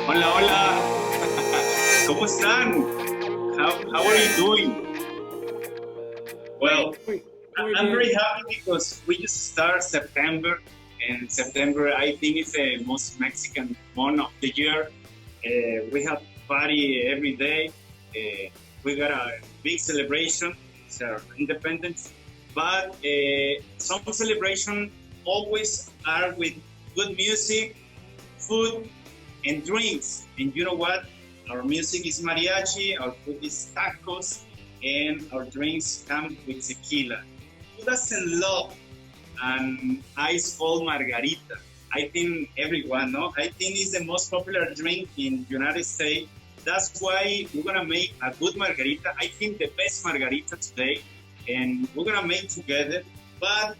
Hola, hola. ¿Cómo están? How are you doing? Well, I'm very happy because we just start September, and September I think is the most Mexican month of the year. We have party every day. We got a big celebration, it's our independence. But some celebration always are with good music, food, and drinks. And you know what? Our music is mariachi, our food is tacos, and our drinks come with tequila. Who doesn't love an ice cold margarita? I think everyone, no? I think it's the most popular drink in United States. That's why we're gonna make a good margarita. I think the best margarita today, and we're gonna make together. But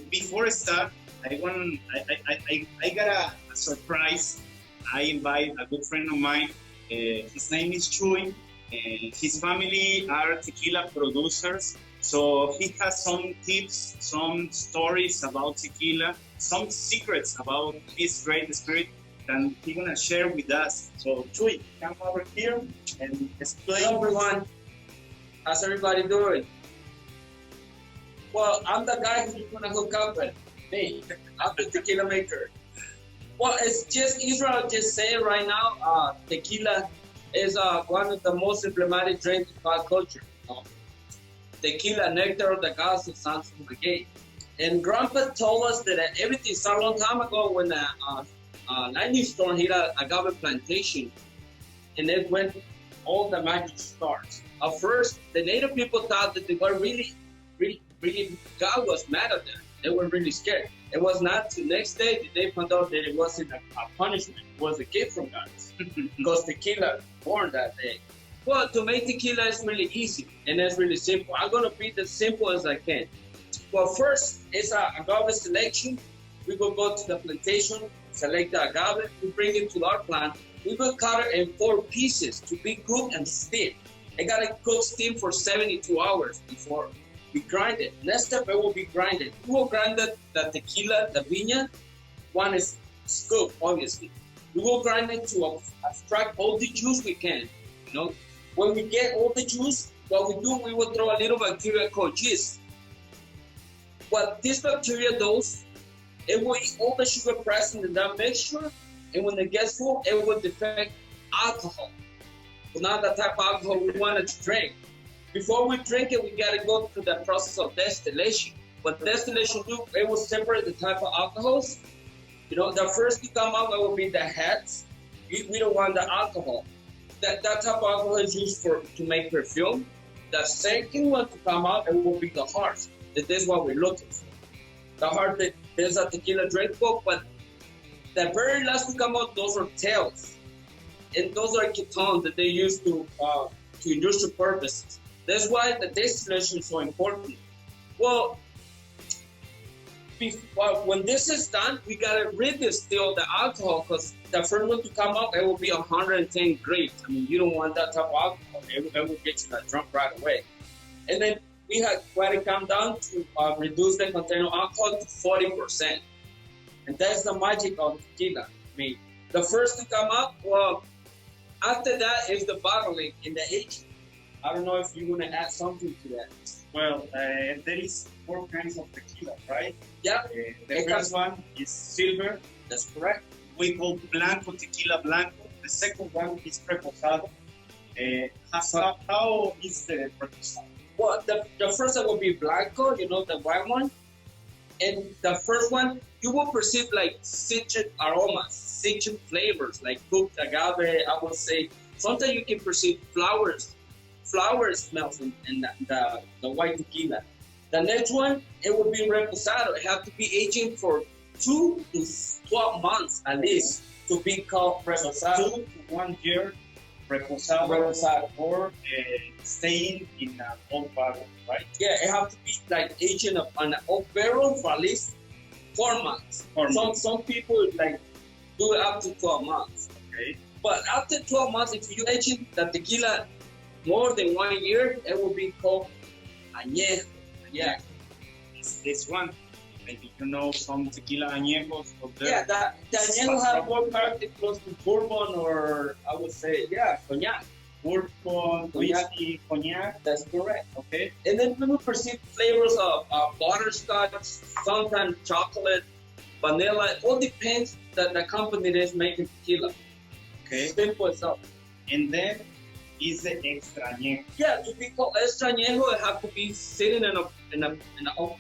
before I start, I got a surprise. I invite a good friend of mine. His name is Chuy. His family are tequila producers. So he has some tips, some stories about tequila, some secrets about his great spirit that he's gonna share with us. So Chuy, come over here and explain. Hello everyone, how's everybody doing? Well, I'm the guy who's gonna hook up with me. I'm the tequila maker. Well, it's just Israel just saying right now, tequila is one of the most emblematic drinks in our culture. Tequila, nectar of the gods of San Miguel. And Grandpa told us that everything started a long time ago when a lightning storm hit a agave plantation, and it went all the magic starts. At first, the native people thought that they were really, God was mad at them. They were really scared. It was not the next day that they found out that it wasn't a punishment. It was a gift from God. Because tequila born that day. Well, to make tequila is really easy and it's really simple. I'm going to be as simple as I can. Well, first, it's a agave selection. We will go to the plantation, select the agave, we bring it to our plant. We will cut it in 4 pieces to be cooked and steamed. I got to cook steam for 72 hours before we grind it. Next step, it will be grinded. We will grind the tequila, the viña. One is scoop, obviously. We will grind it to extract all the juice we can. When we get all the juice, what we do, we will throw a little bacteria called yeast. What this bacteria does, it will eat all the sugar present in that mixture, and when it gets full, it will defect alcohol. But not the type of alcohol we wanted to drink. Before we drink it, we gotta go through the process of distillation. What distillation do, it will separate the type of alcohols. The first to come out, it will be the heads. We don't want the alcohol. That type of alcohol is used to make perfume. The second one to come out, it will be the hearts. That is what we're looking for. The heart, there's a tequila drink book, but the very last to come out, those are tails. And those are ketones that they use to industrial purposes. That's why the distillation is so important. Well, when this is done, we gotta redistill the alcohol because the first one to come out, it will be 110 grades. I mean, you don't want that type of alcohol. It will get you that drunk right away. And then we have to come down to reduce the content of alcohol to 40%. And that's the magic of tequila. I mean, the first to come up, well, after that is the bottling and the aging. I don't know if you want to add something to that. Well, there is 4 kinds of tequila, right? Yeah. The first one is silver. That's correct. We call blanco, tequila blanco. The second one is reposado. How is the reposado? Well, the first one will be blanco, the white one. And the first one, you will perceive like citric aromas, citric flavors, like cooked agave, I would say. Sometimes you can perceive flower smells in the white tequila. The next one, it will be reposado. It has to be aging for 2 to 12 months at least to be called reposado. 2 to 1 year reposado. Or staying in an old barrel, right? Yeah, it has to be like aging on an oak barrel for at least 4 months. Some people like do it up to 12 months. Okay. But after 12 months, if you aging the tequila more than 1 year, it will be called añejo. Yeah. This one. Maybe you know some tequila añejos of there. Yeah, the añejo have more character close to bourbon, or I would say, yeah, cognac. Bourbon, whiskey, cognac. That's correct. Okay. And then we will perceive flavors of butterscotch, sometimes chocolate, vanilla. It all depends that the company that is making tequila. Okay. Simple as that. And then is the extra añejo. Yeah, to be called extra añejo, it have to be sitting in a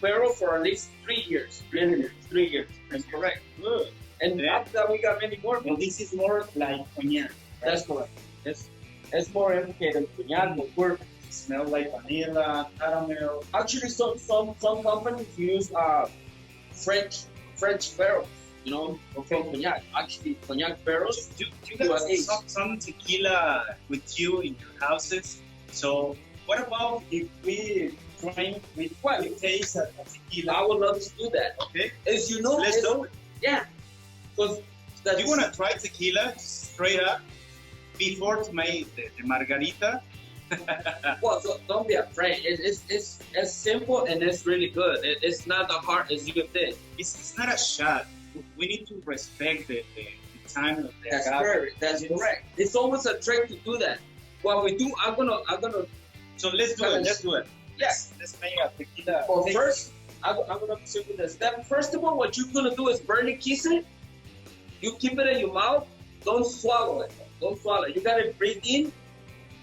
barrel for at least 3 years. 3 years. That's correct. Good. And after that, we got many more. And this is more like cognac. Right? That's correct. It's more educated cognac, but we're Smell like vanilla, caramel. actually some companies use French barrels, you know, for cognac. Actually, cognac barrels. You got some tequila with you in your houses. So what about if we drink with what we taste a tequila? I would love to do that. Okay. As you know, Let's do it. Yeah. Because You want to try tequila straight up before to make the margarita? well, so don't be afraid. It's simple and it's really good. It's not as hard as you think. It's not a shot. We need to respect the time of the That's agave. correct. That's correct. It's always a trick to do that. What we do, I'm gonna. So let's do it. Let's do it. Yes. Let's make a tequila. Well, first, I'm gonna proceed with the step. First of all, what you're gonna do is barely kiss it. You keep it in your mouth. Don't swallow it. Don't swallow it. You gotta breathe in,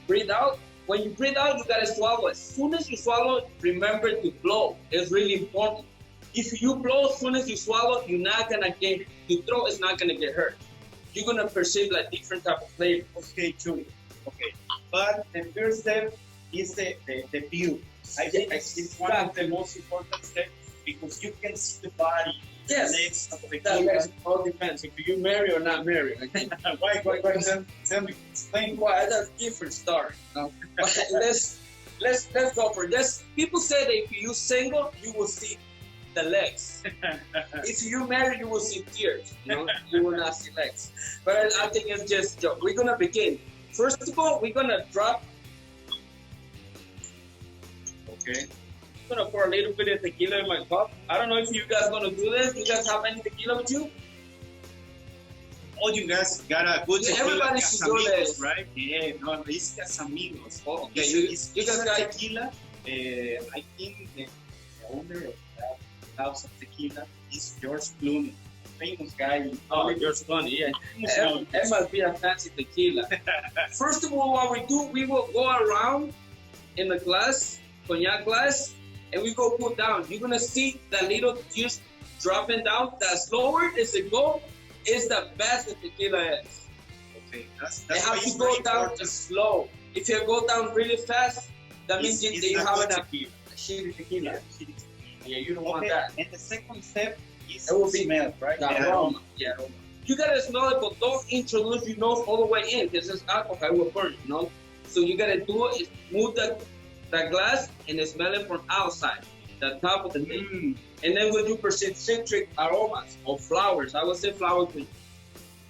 breathe out. When you breathe out, you gotta swallow. As soon as you swallow, remember to blow. It's really important. If you blow as soon as you swallow, you're not gonna get, your throat is not gonna get hurt. You're gonna perceive like different type of flavor. Okay, Chuy. Okay. But the first step is the view. I think it's one of the most important steps because you can see the body. Yes. The legs of the That tequila. all depends if you marry or not marry. Okay? Why? Tell me. Explain. Well, that's a different story. No? But let's go for this. People say that if you single, you will see the legs. If you marry, you will see tears. You know, you will not see legs. But I think it's just a joke. We're gonna begin. First of all, we're gonna drop. Okay. I'm gonna pour a little bit of tequila in my cup. I don't know if you guys gonna do this. You guys have any tequila with you? Oh, you guys got a good Yeah, tequila, everybody should do Casamigos, this. right? Yeah, no, it's Casamigos. Oh, okay. It's You guys a got tequila. I think the owner of that house of tequila is George Clooney, famous guy. Oh, George Clooney, yeah. Famous guy. It must be a fancy tequila. First of all, what we do, we will go around in the glass, cognac glass, and we go put down. You're gonna see that little juice dropping down. The slower as it go, is the best the tequila is. Okay, that's It why has it's to go very down important. slow. If you go down really fast, that means It's you not have good a tequila. shitty tequila. Yeah, you don't want Okay, that. and the second step is It will be smell, right? The aroma. Yeah, aroma. You gotta smell it, but don't introduce your nose all the way in because it's alcohol, it will burn, you know? So you gotta do it is move the glass and smell it from outside, the top of the thing. And then when you perceive citric aromas or flowers, I would say flower queen.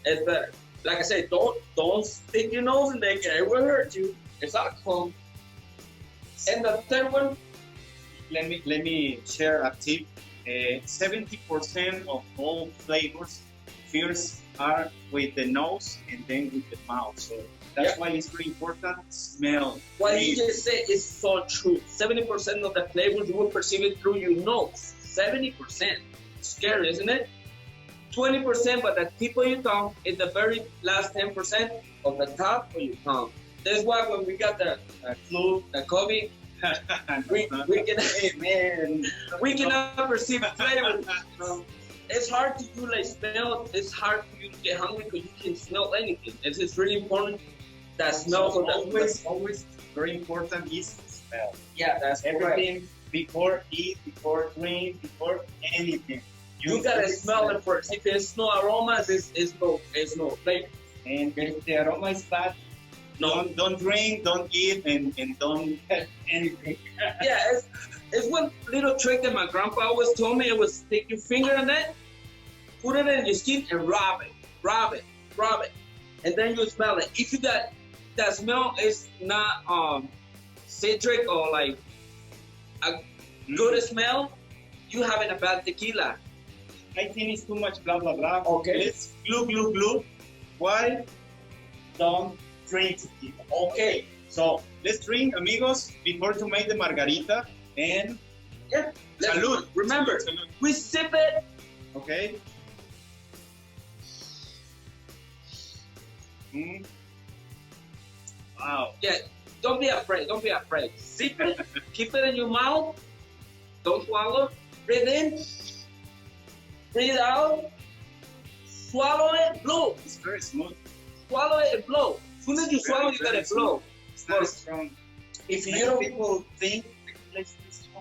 It's better. Like I said, don't stick your nose in there, it will hurt you. It's alcohol. And the third one, Let me share a tip. 70% of all flavors first are with the nose and then with the mouth. So that's why it's very important. Smell. what breathe. you just said is so true. 70% of the flavors you will perceive it through your nose. 70%. Scary, isn't it? 20%, but the tip of your tongue is the very last 10% of the top of your tongue. That's why when we got the flu, the COVID, we can, hey man, we cannot perceive flavor. You know? It's hard to do like smell. It's hard for you to get hungry because you can smell anything. It's really important that smell. So always very important is smell. Yeah, that's Everything before eat, before drink, before anything. You gotta smell it first. If there's no aromas, it's no flavor. And if the aroma is bad, don't drink, don't eat, and don't have anything. Yeah, it's one little trick that my grandpa always told me. It was stick your finger in it, put it in your skin, and rub it, and then you smell it. If you got that smell is not citric or like a good smell, you having a bad tequila. I think it's too much blah blah blah. Okay. Let's glue. Why don't drink tequila? Okay. So let's drink, amigos, before to make the margarita. And yeah, salud. Remember, salud. We sip it. Okay. Mm. Wow. Yeah, don't be afraid. Don't be afraid. Sip it. Keep it in your mouth. Don't swallow. Breathe in. Breathe out. Swallow it. Blow. It's very smooth. Swallow it and blow. As soon as you swallow, you gotta blow. It's not strong. If you Many don't, people think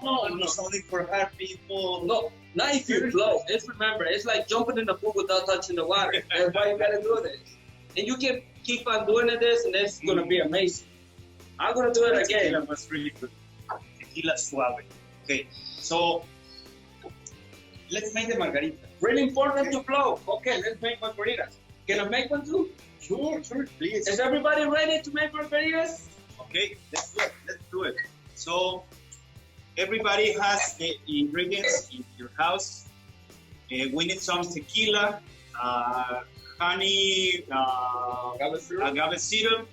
no, it's only for hard people. no, not if you blow. Just remember, it's like jumping in the pool without touching the water. That's why you gotta do this. And you can keep on doing this, and it's gonna be amazing. I'm gonna do it again. Tequila was really good. Tequila suave. Okay, so let's make the margarita. Really important to blow. Okay, let's make margaritas. Can I make one too? Sure, please. Is everybody ready to make margaritas? Okay, let's do it. So everybody has the ingredients in your house. We need some tequila, honey, agave syrup,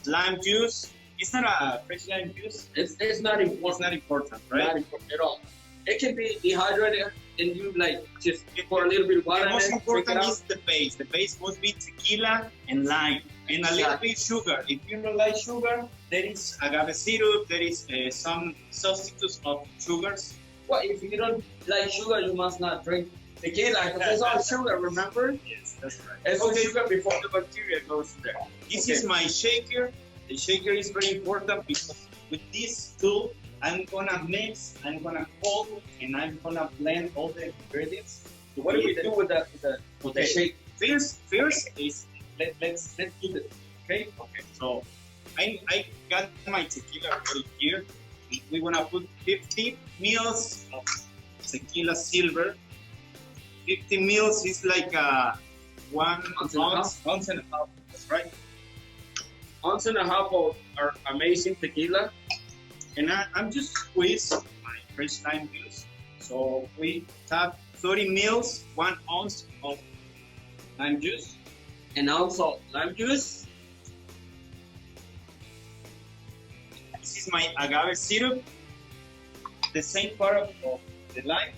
lime juice. It's not a fresh lime juice. It's not important. It's not important, right? Not important at all. It can be dehydrated and you like just pour a little bit of water The in most it, important drink it out. is the base. The base must be tequila and lime, and a little bit sugar. If you don't like sugar, there is agave syrup. There is some substitutes of sugars. Well, if you don't like sugar, you must not drink tequila because it's all sugar, remember? Yes, that's right. It's all sugar before the bacteria goes there. This is my shaker. The shaker is very important because with this tool, I'm gonna mix, I'm gonna hold, and I'm gonna blend all the ingredients. So what do we do with the shake? First is let's do this. Okay. So I got my tequila right here. We wanna put 50 mils of tequila silver. 50 mils is like one ounce and a half. That's right. Ounce and a half of our amazing tequila. And I'm just squeeze my fresh lime juice. So we have 30 mils, 1 ounce of lime juice. An ounce of lime juice. This is my agave syrup. The same part of the lime.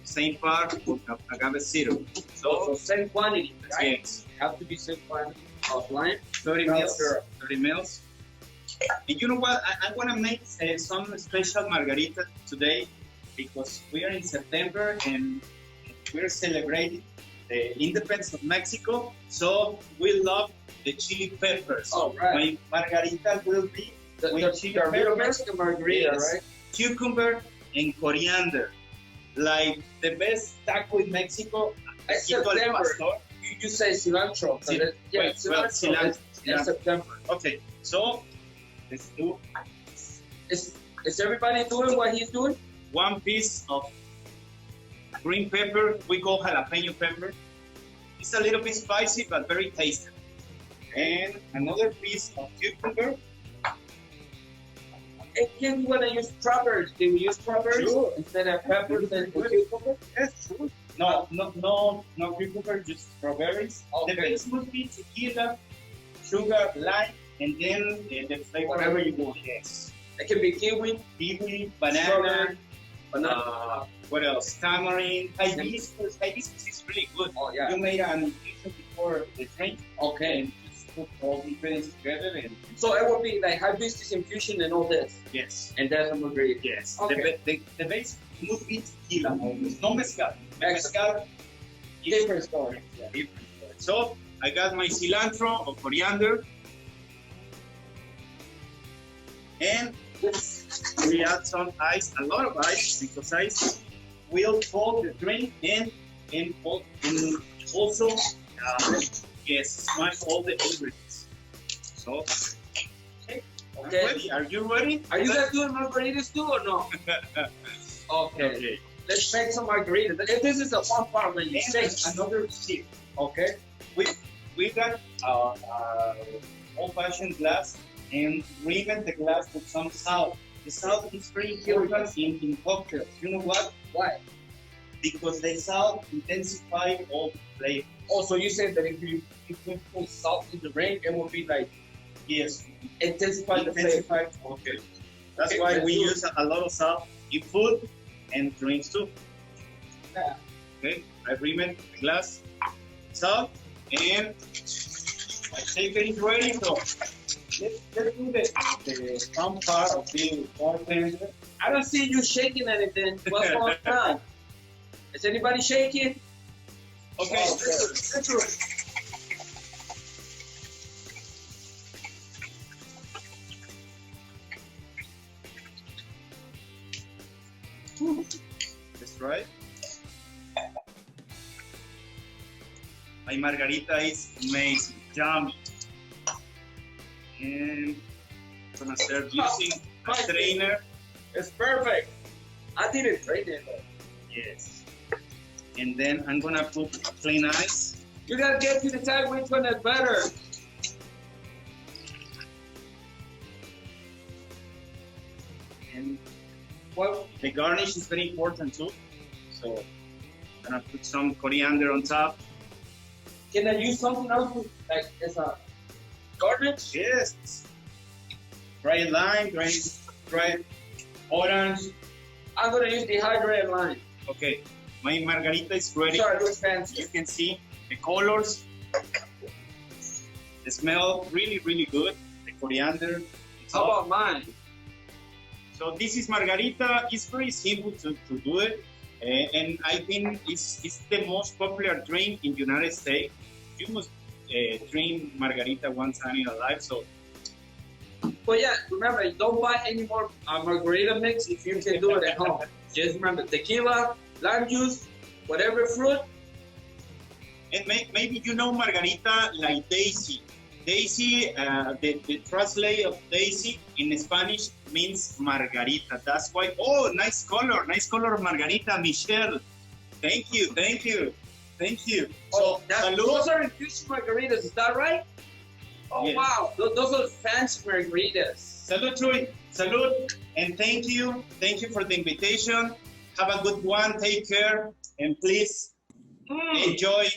Same part of agave syrup. So same quantity, right? Yes. Have to be same quantity of lime. 30 mils. 30 mils. And you know what? I want to make some special margarita today because we are in September and we're celebrating the independence of Mexico. So we love the chili peppers. Oh, right. My margarita will be with chili the real peppers, Mexican margarita, yes, right? cucumber, and coriander. Like the best taco in Mexico. It's taquito al September. pastor. You say cilantro. Sí. Yeah, cilantro. Cilantro. September. Okay, so let's do Is everybody doing what he's doing? 1 piece of green pepper. We call jalapeno pepper. It's a little bit spicy, but very tasty. And another piece of cucumber. Can you want to use strawberries? Can we use strawberries Sure. instead of peppers and cucumber? Yes, true. No cucumber, just strawberries. Okay. The base would be tequila, sugar, lime, and then the flavor. Whatever you want. Yes. It can be kiwi, Banana. strawberry, banana. What else? Tamarind, hibiscus. Hibiscus is really good. Oh, yeah. You made an infusion before the drink. Okay. And just put all the ingredients together and So it will be like hibiscus infusion and all this. yes. And that's a margarita. Yes. Okay. The base would be tequila always. No mezcal. Mezcal is Different story. Yeah. different. So I got my cilantro or coriander. And we add some ice, a lot of ice, because ice will hold the drink and also smash all the ingredients. So, okay. Okay. Ready? Are you ready? Are you guys doing margaritas too or no? Okay. Let's make some margaritas. This is the fun part when you shake. Another sip. Okay. We got old-fashioned glass and remove the glass with some salt. the salt is very important in cocktails. You know what? Why? Because the salt intensifies all the flavor. Also, you said that if you put salt in the drink, it will be like Yes, intensify the flavor. intensified. Okay. That's Okay, why let's we do it. use a lot of salt in food and drinks too. Yeah. Okay, I bring the glass, salt, and my shaker is ready. So let's do the fun part of the bartender. I don't see you shaking anything. What's going on? Is anybody shaking? Okay, Let's do it. that's right. My margarita is amazing, yummy. And I'm gonna serve using a strainer. It's perfect. I didn't trade it though. Yes. And then I'm gonna put plain ice. You gotta get to decide which one is better. And Well, the garnish is very important too. So I'm gonna put some coriander on top. can I use something else like as a garnish? Yes. Dried lime, dried orange. I'm gonna use dehydrated lime. Okay, my margarita is ready. Sorry, it looks fancy. You can see the colors. The smell really, really good. The coriander. How about mine? So this is margarita. It's very simple to do it. And I think it's the most popular drink in the United States. You must drink margarita one time in your life. So But yeah, remember, don't buy any more margarita mix if you can do it at home. Just remember, tequila, lime juice, whatever fruit. and maybe you know margarita like Daisy. Daisy, the translate of Daisy in Spanish means margarita. That's why. Oh, nice color, margarita, Michelle. Thank you. Oh, So, salud. those are infused margaritas, is that right? Oh, Yes. wow, those are fancy margaritas. Salud, Chuy. Salud. And thank you for the invitation. Have a good one. Take care, and please enjoy